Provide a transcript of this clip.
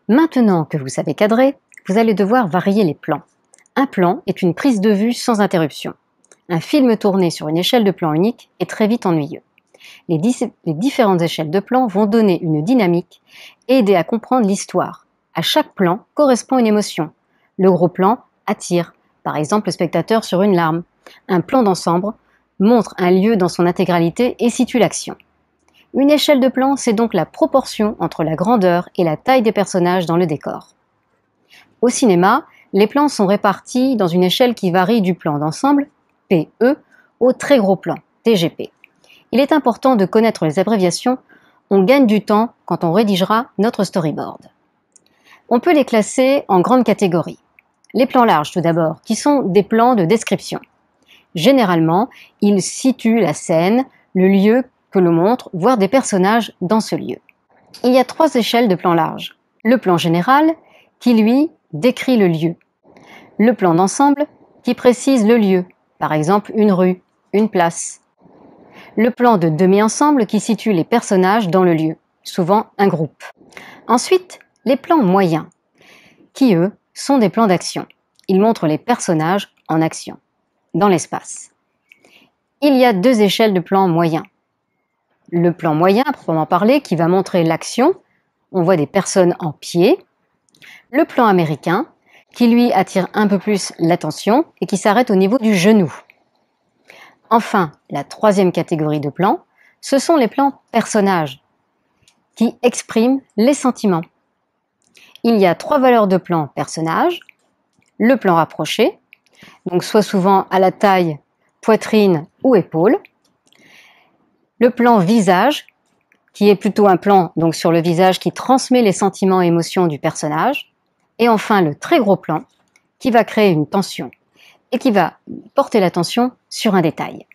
Maintenant que vous savez cadrer, vous allez devoir varier les plans. Un plan est une prise de vue sans interruption. Un film tourné sur une échelle de plan unique est très vite ennuyeux. Les différentes échelles de plans vont donner une dynamique et aider à comprendre l'histoire. À chaque plan correspond une émotion. Le gros plan attire, par exemple le spectateur sur une larme. Un plan d'ensemble montre un lieu dans son intégralité et situe l'action. Une échelle de plan, c'est donc la proportion entre la grandeur et la taille des personnages dans le décor. Au cinéma, les plans sont répartis dans une échelle qui varie du plan d'ensemble, PE, au très gros plan, TGP. Il est important de connaître les abréviations, on gagne du temps quand on rédigera notre storyboard. On peut les classer en grandes catégories. Les plans larges tout d'abord, qui sont des plans de description. Généralement, ils situent la scène, le lieu que l'on montre, voire des personnages dans ce lieu. Il y a 3 échelles de plans larges. Le plan général, qui lui décrit le lieu. Le plan d'ensemble, qui précise le lieu, par exemple une rue, une place. Le plan de demi-ensemble qui situe les personnages dans le lieu, souvent un groupe. Ensuite, les plans moyens, qui eux sont des plans d'action. Ils montrent les personnages en action, dans l'espace. Il y a 2 échelles de plans moyens. Le plan moyen, à proprement parler, qui va montrer l'action, on voit des personnes en pied. Le plan américain, qui lui attire un peu plus l'attention et qui s'arrête au niveau du genou. Enfin, la 3e catégorie de plans, ce sont les plans personnages, qui expriment les sentiments. Il y a 3 valeurs de plan personnage. Le plan rapproché, donc soit souvent à la taille, poitrine ou épaule. Le plan visage, qui est plutôt un plan donc sur le visage qui transmet les sentiments et émotions du personnage. Et enfin le très gros plan, qui va créer une tension et qui va porter l'attention sur un détail.